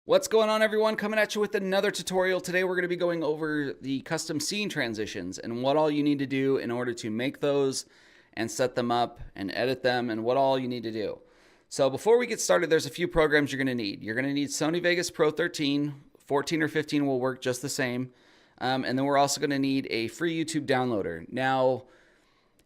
What's going on, everyone? Coming at you with another tutorial. Today we're going to be going over the custom scene transitions and what all you need to do in order to make those and set them up and edit them and what all you need to do. So before we get started, there's a few programs you're going to need. You're going to need Sony Vegas Pro 13, 14 or 15 will work just the same. And then we're also going to need a free YouTube downloader. Now,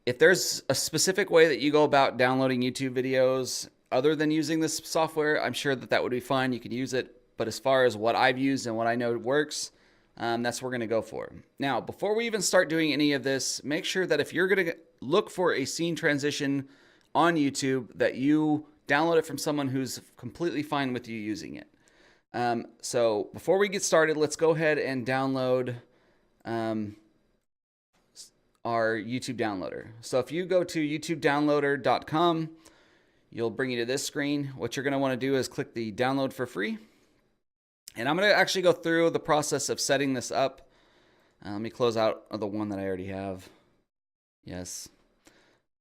if there's a specific way that you go about downloading YouTube videos other than using this software, I'm sure that would be fine. You could use it. But as far as what I've used and what I know works, that's what we're going to go for. Now, before we even start doing any of this, make sure that if you're going to look for a scene transition on YouTube, that you download it from someone who's completely fine with you using it. So before we get started, let's go ahead and download our YouTube downloader. So if you go to youtubedownloader.com, you'll bring you to this screen. What you're going to want to do is click the download for free. And I'm going to actually go through the process of setting this up. Let me close out the one that I already have. Yes.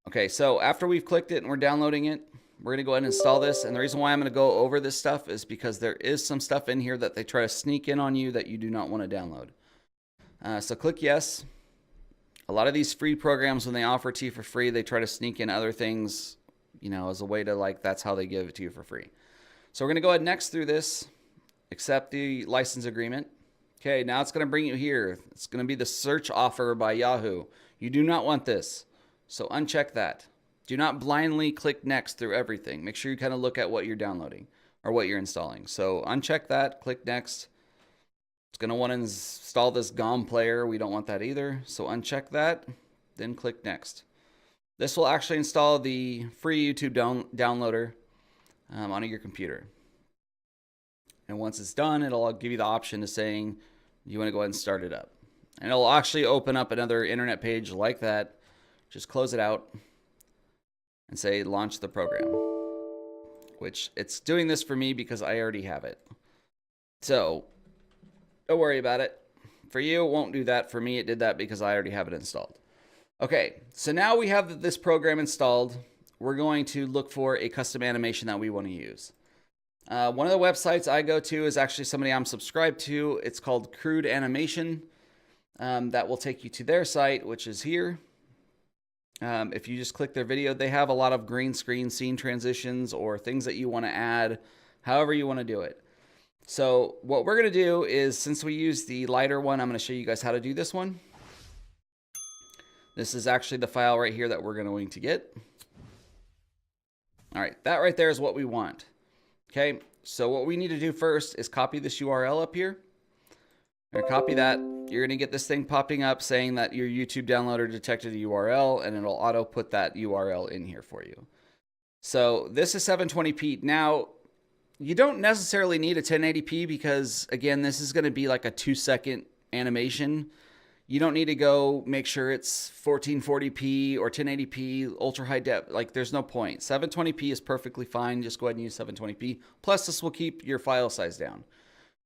Okay, so after we've clicked it and we're downloading it, we're going to go ahead and install this. And the reason why I'm going to go over this stuff is because there is some stuff in here that they try to sneak in on you that you do not want to download. So click yes. A lot of these free programs, when they offer it to you for free, they try to sneak in other things, you know, as a way to, that's how they give it to you for free. So we're going to go ahead next through this. Accept the license agreement. Okay, now it's going to bring you here. It's going to be the search offer by Yahoo. You do not want this, so uncheck that. Do not blindly click next through everything. Make sure you kind of look at what you're downloading or what you're installing. So uncheck that, click next. It's going to want to install this GOM player. We don't want that either, so uncheck that, then click next. This will actually install the free YouTube downloader onto your computer. And once it's done, it'll give you the option of saying you want to go ahead and start it up. And it'll actually open up another internet page like that. Just close it out and say launch the program, which it's doing this for me because I already have it. So don't worry about it. For you, it won't do that. For me, it did that because I already have it installed. Okay, so now we have this program installed. We're going to look for a custom animation that we want to use. One of the websites I go to is actually somebody I'm subscribed to. It's called Crude Animation. That will take you to their site, which is here. If you just click their video, they have a lot of green screen scene transitions or things that you want to add, however you want to do it. So what we're going to do is, since we use the lighter one, I'm going to show you guys how to do this one. This is actually the file right here that we're going to get. All right, that right there is what we want. Okay, so what we need to do first is copy this URL up here. We're gonna copy that. You're gonna get this thing popping up saying that your YouTube downloader detected a URL, and it'll auto put that URL in here for you. So this is 720p. Now, you don't necessarily need a 1080p because, again, this is gonna be like a 2-second animation. You don't need to go make sure it's 1440p or 1080p, ultra high depth. Like, there's no point. 720p is perfectly fine. Just go ahead and use 720p. Plus, this will keep your file size down.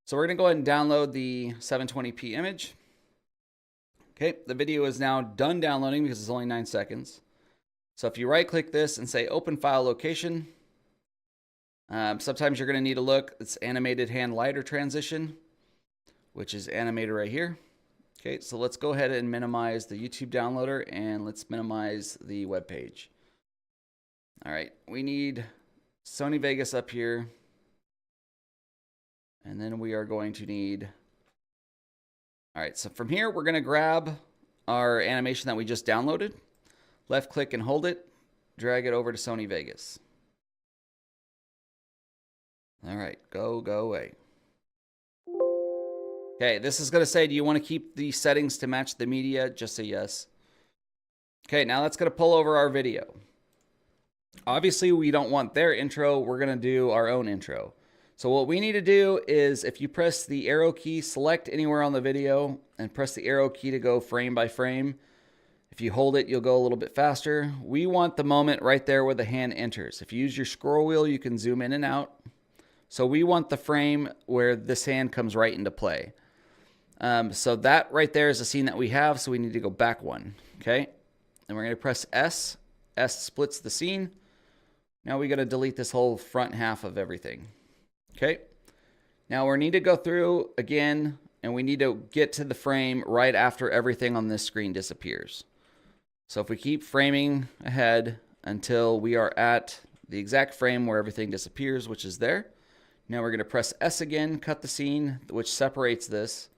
So we're going to go ahead and download the 720p image. Okay, the video is now done downloading because it's only 9 seconds. So if you right-click this and say Open File Location, sometimes you're going to need to look. It's Animated Hand Lighter Transition, which is animated right here. Okay, so let's go ahead and minimize the YouTube downloader and let's minimize the web page. All right, we need Sony Vegas up here. And then we are going to need, all right, so from here, we're going to grab our animation that we just downloaded, left click and hold it, drag it over to Sony Vegas. All right, go away. Okay, this is going to say, do you want to keep the settings to match the media? Just say yes. Okay, now that's going to pull over our video. Obviously, we don't want their intro. We're going to do our own intro. So what we need to do is, if you press the arrow key, select anywhere on the video, and press the arrow key to go frame by frame. If you hold it, you'll go a little bit faster. We want the moment right there where the hand enters. If you use your scroll wheel, you can zoom in and out. So we want the frame where this hand comes right into play. So that right there is the scene that we have, so we need to go back one, okay? And we're going to press S. S splits the scene. Now we got to delete this whole front half of everything. Okay. Now we need to go through again, and we need to get to the frame right after everything on this screen disappears. So if we keep framing ahead until we are at the exact frame where everything disappears, which is there. Now we're going to press S again, cut the scene, which separates this.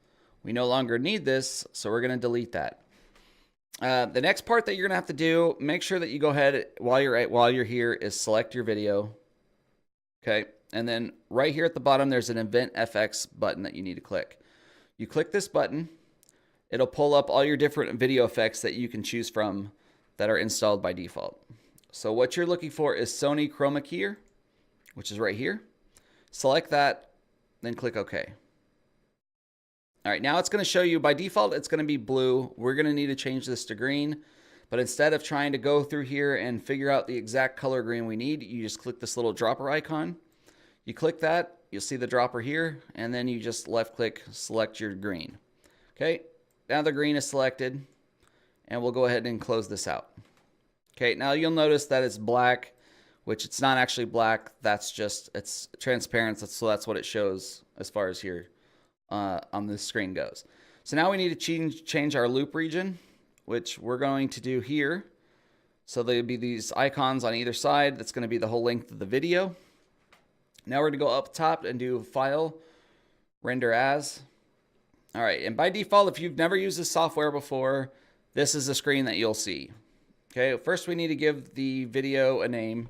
We no longer need this, so we're going to delete that. The next part that you're going to have to do, make sure that you go ahead while you're here, is select your video. Okay, and then right here at the bottom, there's an Event FX button that you need to click. You click this button, it'll pull up all your different video effects that you can choose from that are installed by default. So what you're looking for is Sony Chroma Keyer, which is right here. Select that, then click OK. All right, now it's going to show you, by default, it's going to be blue. We're going to need to change this to green. But instead of trying to go through here and figure out the exact color green we need, you just click this little dropper icon. You click that, you'll see the dropper here, and then you just left click, select your green. Okay, now the green is selected, and we'll go ahead and close this out. Okay, now you'll notice that it's black, which it's not actually black. That's just, it's transparent, so that's what it shows as far as here on this screen goes. So now we need to change our loop region, which we're going to do here. So there'll be these icons on either side. That's going to be the whole length of the video. Now we're going to go up top and do File, Render As. All right, and by default, if you've never used this software before, this is the screen that you'll see. Okay, first we need to give the video a name.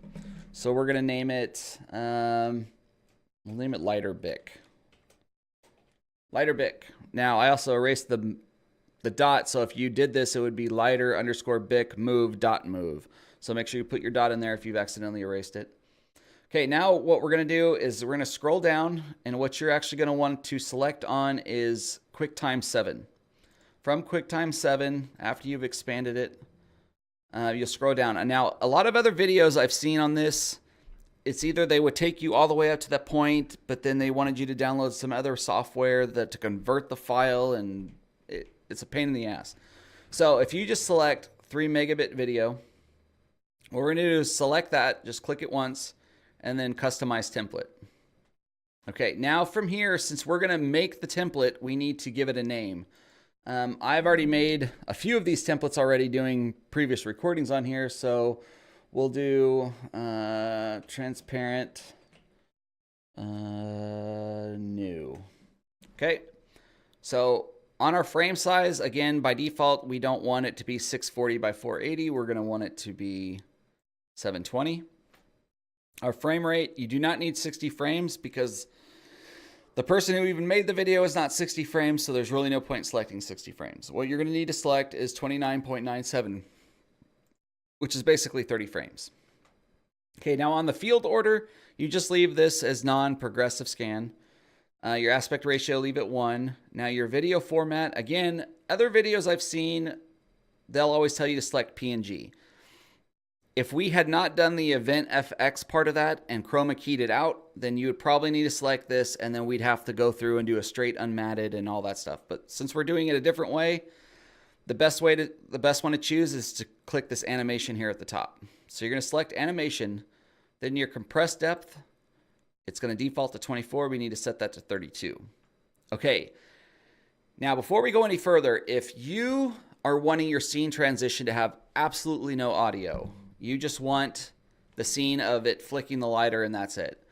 So we're going to name it, we'll name it Lighter Bic. Lighter Bic. Now I also erased the dot, so if you did this, it would be lighter_bic move.move. So make sure you put your dot in there if you've accidentally erased it. Okay, now what we're going to do is we're going to scroll down, and what you're actually going to want to select on is QuickTime 7. From QuickTime 7, after you've expanded it, you'll scroll down. And now a lot of other videos I've seen on this, it's either they would take you all the way up to that point, but then they wanted you to download some other software to convert the file, and it's a pain in the ass. So if you just select 3 megabit video, what we're going to do is select that, just click it once, and then customize template. Okay, now from here, since we're going to make the template, we need to give it a name. I've already made a few of these templates already doing previous recordings on here, so we'll do transparent new. Okay, so on our frame size, again, by default, we don't want it to be 640 by 480. We're going to want it to be 720. Our frame rate, you do not need 60 frames because the person who even made the video is not 60 frames, so there's really no point in selecting 60 frames. What you're going to need to select is 29.97, which is basically 30 frames. Okay, now on the field order, you just leave this as non-progressive scan. Your aspect ratio, leave it 1. Now your video format, again, other videos I've seen, they'll always tell you to select PNG. If we had not done the Event FX part of that and chroma keyed it out, then you would probably need to select this, and then we'd have to go through and do a straight unmatted and all that stuff. But since we're doing it a different way, the best one to choose is to click this animation here at the top. So you're going to select animation, then your compressed depth, it's going to default to 24. We need to set that to 32. Okay. Now, before we go any further, if you are wanting your scene transition to have absolutely no audio, you just want the scene of it flicking the lighter and that's it,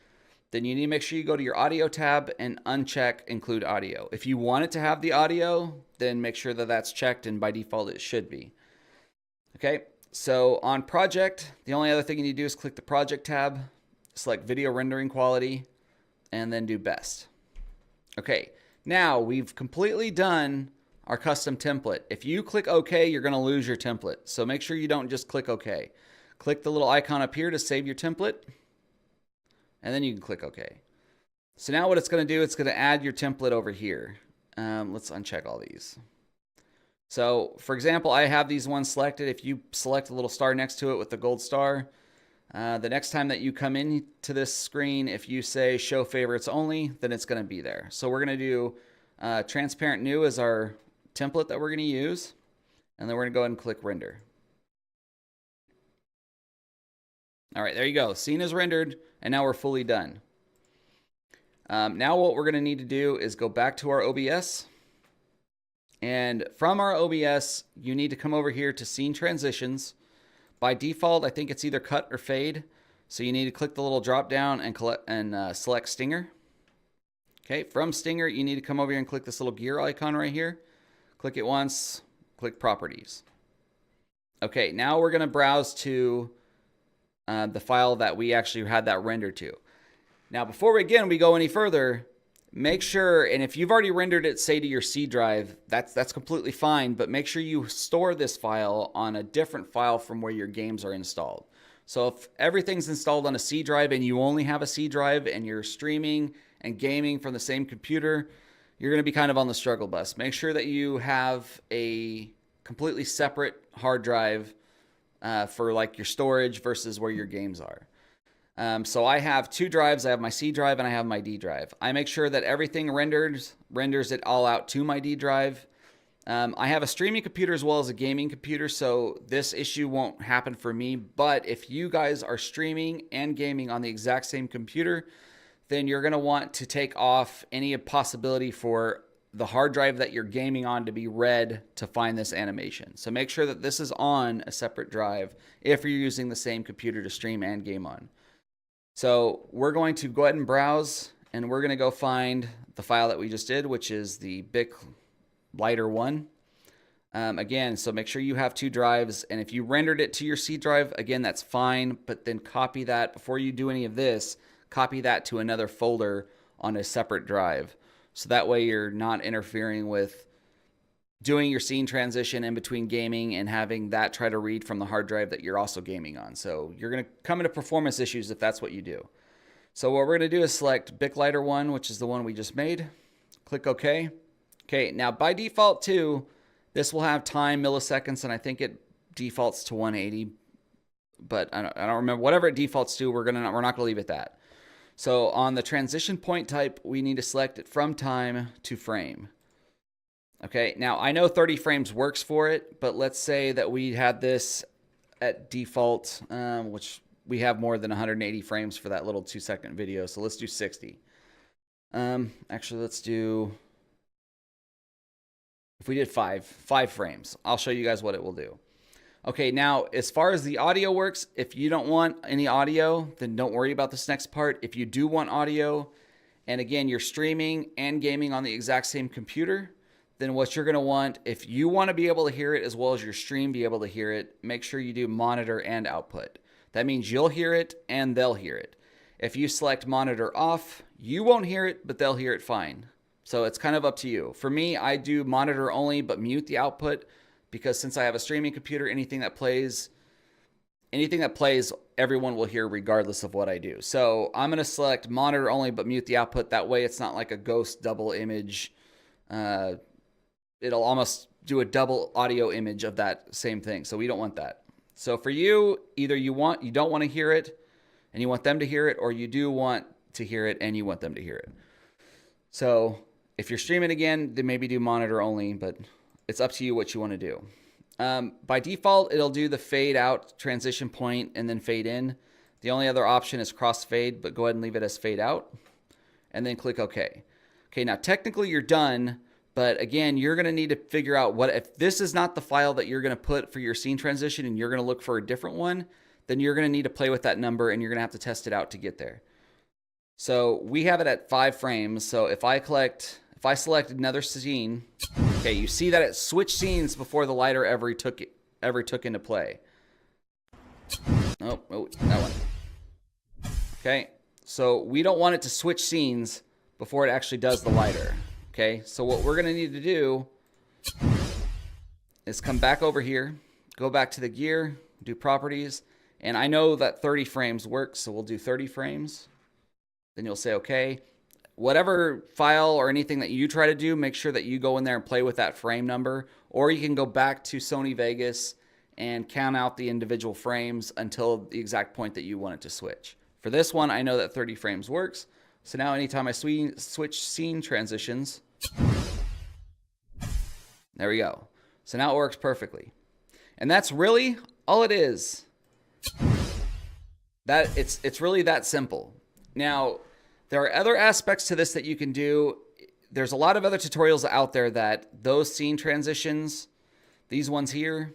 then you need to make sure you go to your audio tab and uncheck include audio. If you want it to have the audio, then make sure that that's checked, and by default it should be. Okay, so on project, the only other thing you need to do is click the project tab, select video rendering quality, and then do best. Okay, now we've completely done our custom template. If you click OK, you're going to lose your template. So make sure you don't just click OK. Click the little icon up here to save your template, and then you can click OK. So now what it's going to do, it's going to add your template over here. Let's uncheck all these. So for example, I have these ones selected. If you select a little star next to it with the gold star, the next time that you come into this screen, if you say show favorites only, then it's going to be there. So we're going to do transparent new as our template that we're going to use, and then we're going to go ahead and click render. All right, there you go. Scene is rendered, and now we're fully done. Now what we're going to need to do is go back to our OBS. And from our OBS, you need to come over here to Scene Transitions. By default, I think it's either cut or fade. So you need to click the little drop down and select Stinger. Okay, from Stinger, you need to come over here and click this little gear icon right here. Click it once, click Properties. Okay, now we're going to browse to the file that we actually had that rendered to. Now, before we go any further, make sure, and if you've already rendered it, say to your C drive, that's completely fine, but make sure you store this file on a different file from where your games are installed. So if everything's installed on a C drive and you only have a C drive and you're streaming and gaming from the same computer, you're going to be kind of on the struggle bus. Make sure that you have a completely separate hard drive for like your storage versus where your games are. So I have two drives. I have my C drive and I have my D drive. I make sure that everything renders it all out to my D drive. I have a streaming computer as well as a gaming computer, so this issue won't happen for me. But if you guys are streaming and gaming on the exact same computer, then you're going to want to take off any possibility for the hard drive that you're gaming on to be read to find this animation. So make sure that this is on a separate drive if you're using the same computer to stream and game on. So we're going to go ahead and browse, and we're going to go find the file that we just did, which is the BIC Lighter 1. Again, so make sure you have two drives, and if you rendered it to your C drive, again, that's fine, but then copy that before you do any of this, copy that to another folder on a separate drive. So that way you're not interfering with doing your scene transition in between gaming and having that try to read from the hard drive that you're also gaming on. So you're going to come into performance issues if that's what you do. So what we're going to do is select BIC Lighter 1, which is the one we just made. Click OK. Okay, now by default too, this will have time milliseconds, and I think it defaults to 180, but I don't remember. Whatever it defaults to, we're not going to leave it that. So on the transition point type, we need to select it from time to frame. Okay, now I know 30 frames works for it, but let's say that we had this at default, which we have more than 180 frames for that little 2-second video. So let's do 60. Actually, let's do, if we did five frames, I'll show you guys what it will do. Okay, now as far as the audio works, if you don't want any audio, then don't worry about this next part. If you do want audio, and again, you're streaming and gaming on the exact same computer, then what you're going to want, if you want to be able to hear it as well as your stream be able to hear it, make sure you do monitor and output. That means you'll hear it and they'll hear it. If you select monitor off, you won't hear it, but they'll hear it fine. So it's kind of up to you. For me, I do monitor only, but mute the output, because since I have a streaming computer, anything that plays, everyone will hear regardless of what I do. So I'm going to select monitor only, but mute the output. That way it's not like a ghost double image. It'll almost do a double audio image of that same thing. So we don't want that. So for you, either you don't want to hear it and you want them to hear it, or you do want to hear it and you want them to hear it. So if you're streaming again, then maybe do monitor only, but it's up to you what you want to do. By default, it'll do the fade out transition point and then fade in. The only other option is crossfade, but go ahead and leave it as fade out and then click OK. Okay, now technically you're done, but again, you're going to need to figure out what, if this is not the file that you're going to put for your scene transition and you're going to look for a different one, then you're going to need to play with that number and you're going to have to test it out to get there. So we have it at 5 frames. So if I select another scene, okay, you see that it switched scenes before the lighter ever took into play. Oh, that one. Okay, so we don't want it to switch scenes before it actually does the lighter. Okay, so what we're going to need to do is come back over here, go back to the gear, do properties, and I know that 30 frames works, so we'll do 30 frames. Then you'll say okay. Whatever file or anything that you try to do, make sure that you go in there and play with that frame number, or you can go back to Sony Vegas and count out the individual frames until the exact point that you want it to switch. For this one, I know that 30 frames works. So now anytime I switch scene transitions, there we go. So now it works perfectly. And that's really all it is. It's really that simple. Now, There are other aspects to this that you can do. There's a lot of other tutorials out there that those scene transitions, these ones here,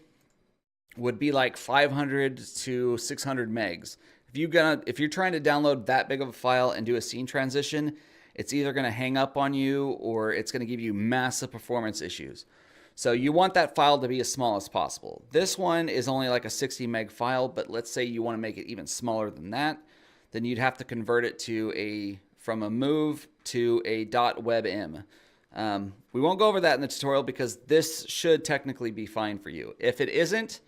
would be like 500 to 600 megs. If you're trying to download that big of a file and do a scene transition, it's either going to hang up on you or it's going to give you massive performance issues. So you want that file to be as small as possible. This one is only like a 60 meg file, but let's say you want to make it even smaller than that, then you'd have to convert it to from a move to a .webm. We won't go over that in the tutorial because this should technically be fine for you. If it isn't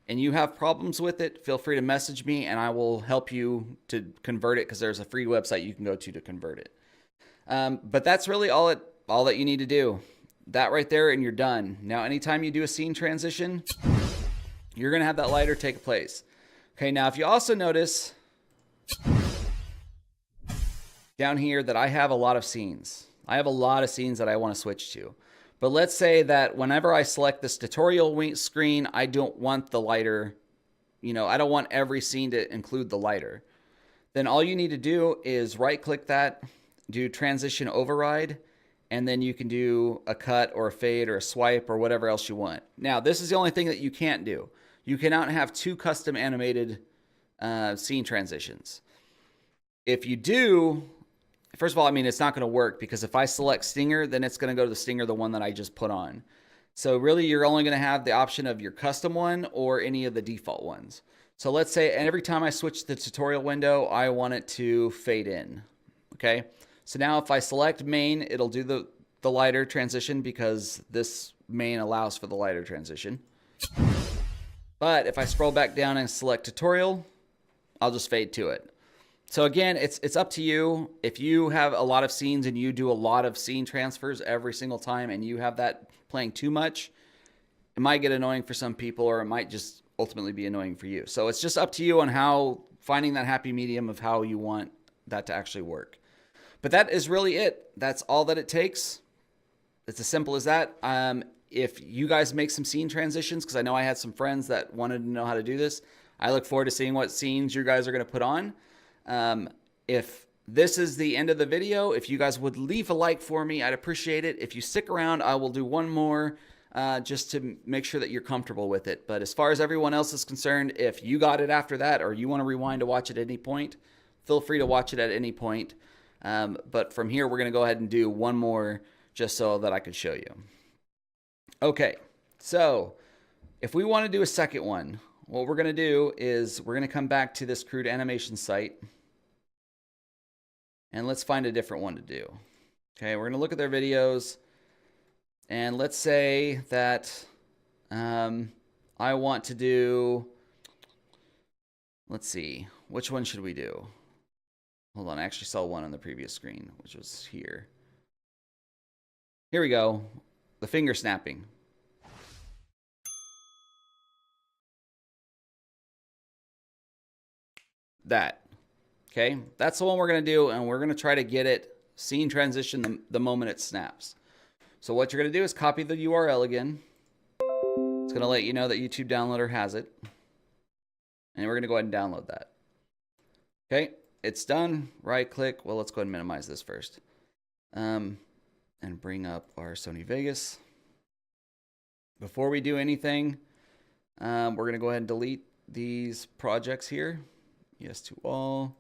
and you have problems with it, feel free to message me and I will help you to convert it because there's a free website you can go to convert it. But that's really all that you need to do. That right there and you're done. Now, anytime you do a scene transition, you're going to have that lighter take place. Okay, now if you also notice down here that I have a lot of scenes. I have a lot of scenes that I want to switch to. But let's say that whenever I select this tutorial screen, I don't want the lighter, I don't want every scene to include the lighter. Then all you need to do is right click that, do transition override, and then you can do a cut or a fade or a swipe or whatever else you want. Now, this is the only thing that you can't do. You cannot have 2 custom animated scene transitions. If you do, first of all, it's not going to work because if I select Stinger, then it's going to go to the Stinger, the one that I just put on. So really, you're only going to have the option of your custom one or any of the default ones. So let's say every time I switch the tutorial window, I want it to fade in. Okay. So now if I select main, it'll do the lighter transition because this main allows for the lighter transition. But if I scroll back down and select tutorial, I'll just fade to it. So again, it's up to you. If you have a lot of scenes and you do a lot of scene transfers every single time and you have that playing too much, it might get annoying for some people or it might just ultimately be annoying for you. So it's just up to you on finding that happy medium of how you want that to actually work. But that is really it. That's all that it takes. It's as simple as that. If you guys make some scene transitions, because I know I had some friends that wanted to know how to do this, I look forward to seeing what scenes you guys are going to put on. If this is the end of the video, if you guys would leave a like for me, I'd appreciate it. If you stick around, I will do one more just to make sure that you're comfortable with it. But as far as everyone else is concerned, if you got it after that or you want to rewind to watch it at any point, feel free to watch it at any point. But from here, we're going to go ahead and do one more just so that I could show you. Okay, so if we want to do a second one, what we're going to do is we're going to come back to this crude animation site. And let's find a different one to do. Okay, we're going to look at their videos. And let's say that I want to do, let's see, which one should we do? Hold on, I actually saw one on the previous screen, which was here. Here we go, the finger snapping. That. Okay, that's the one we're going to do, and we're going to try to get it scene transition the moment it snaps. So what you're going to do is copy the URL again. It's going to let you know that YouTube Downloader has it. And we're going to go ahead and download that. Okay, it's done. Right click. Well, let's go ahead and minimize this first. And bring up our Sony Vegas. Before we do anything, we're going to go ahead and delete these projects here. Yes to all.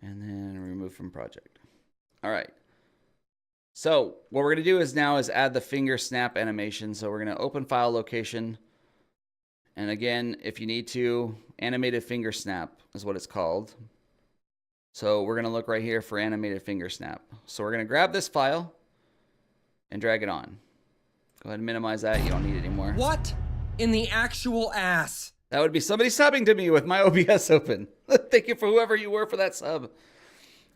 And then remove from project. All right. So what we're going to do is add the finger snap animation. So we're going to open file location. And again, if you need to, animated finger snap is what it's called. So we're going to look right here for animated finger snap. So we're going to grab this file and drag it on. Go ahead and minimize that. You don't need it anymore. What in the actual ass? That would be somebody subbing to me with my OBS open. Thank you for whoever you were for that sub.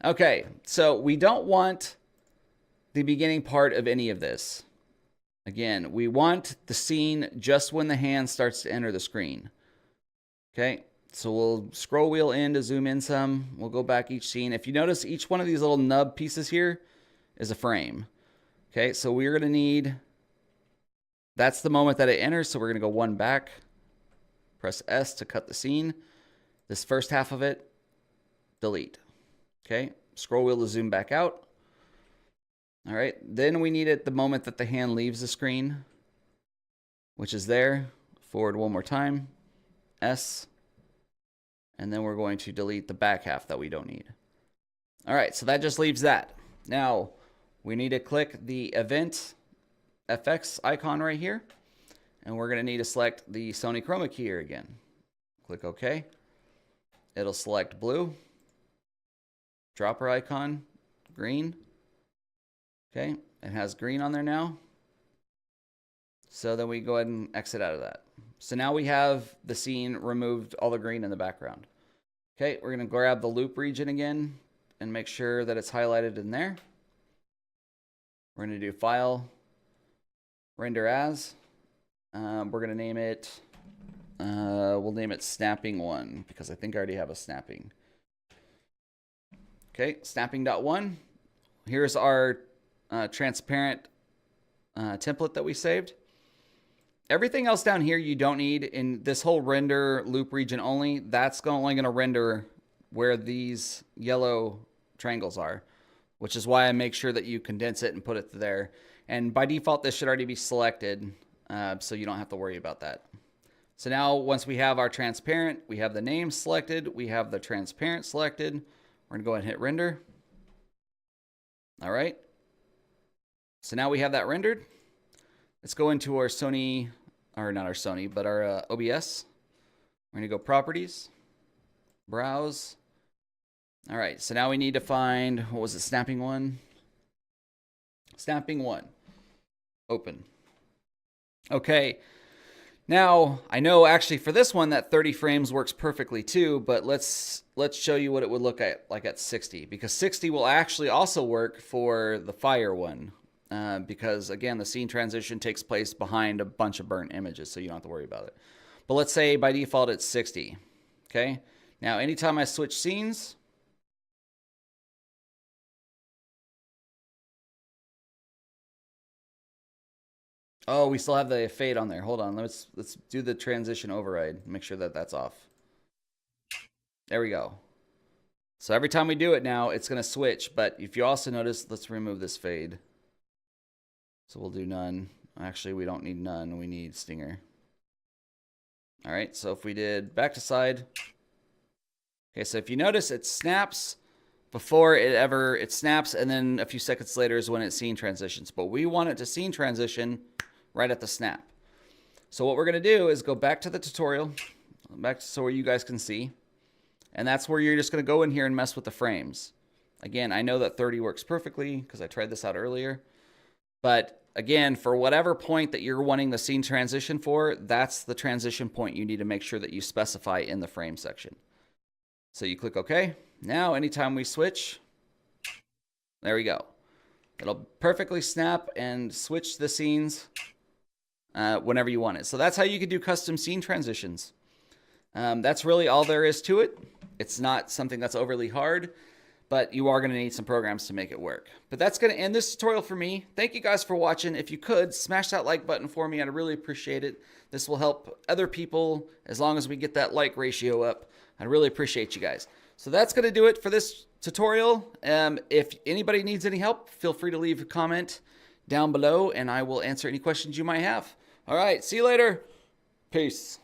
Okay, so we don't want the beginning part of any of this. Again, we want the scene just when the hand starts to enter the screen. Okay, so we'll scroll wheel in to zoom in some. We'll go back each scene. If you notice, each one of these little nub pieces here is a frame. Okay, so we're going to need, that's the moment that it enters, so we're going to go one back. Press S to cut the scene. This first half of it, delete. Okay, scroll wheel to zoom back out. All right, then we need it the moment that the hand leaves the screen, which is there. Forward one more time, S, and then we're going to delete the back half that we don't need. All right, so that just leaves that. Now, we need to click the event FX icon right here, and we're going to need to select the Sony chroma key here again. Click OK. It'll select blue. Dropper icon, green. Okay, it has green on there now. So then we go ahead and exit out of that. So now we have the scene removed all the green in the background. Okay, we're going to grab the loop region again and make sure that it's highlighted in there. We're going to do File, Render As. We're going to name it, we'll name it Snapping 1 because I think I already have a snapping. Okay, snapping.1. Here's our transparent template that we saved. Everything else down here you don't need. In this whole render loop region only, that's only going to render where these yellow triangles are, which is why I make sure that you condense it and put it there. And by default, this should already be selected, so you don't have to worry about that. So now once we have our transparent, we have the name selected, we have the transparent selected, we're going to go ahead and hit render. All right. So now we have that rendered. Let's go into our Sony, or not our Sony, but our OBS. We're going to go Properties, Browse. All right, so now we need to find, what was it, Snapping 1? Snapping 1. Open. Okay, now I know actually for this one that 30 frames works perfectly too, but let's show you what it would look like at 60, because 60 will actually also work for the fire one. Because again, the scene transition takes place behind a bunch of burnt images, so you don't have to worry about it. But let's say by default it's 60. Okay. Now, anytime I switch scenes, oh, we still have the fade on there. Hold on, let's do the transition override. Make sure that that's off. There we go. So every time we do it now, it's going to switch. But if you also notice, let's remove this fade. So we'll do none. Actually, we don't need none. We need stinger. All right, so if we did back to side. Okay, so if you notice, it snaps before it snaps, and then a few seconds later is when it scene transitions. But we want it to scene transition right at the snap. So what we're going to do is go back to the tutorial, back so where you guys can see. And that's where you're just going to go in here and mess with the frames. Again, I know that 30 works perfectly because I tried this out earlier. But again, for whatever point that you're wanting the scene transition for, that's the transition point you need to make sure that you specify in the frame section. So you click OK. Now, anytime we switch, there we go. It'll perfectly snap and switch the scenes whenever you want it. So that's how you can do custom scene transitions. That's really all there is to it. It's not something that's overly hard, but you are going to need some programs to make it work. But that's going to end this tutorial for me. Thank you guys for watching. If you could, smash that like button for me. I'd really appreciate it. This will help other people as long as we get that like ratio up. I really appreciate you guys. So that's going to do it for this tutorial. If anybody needs any help, feel free to leave a comment down below, and I will answer any questions you might have. All right, see you later. Peace.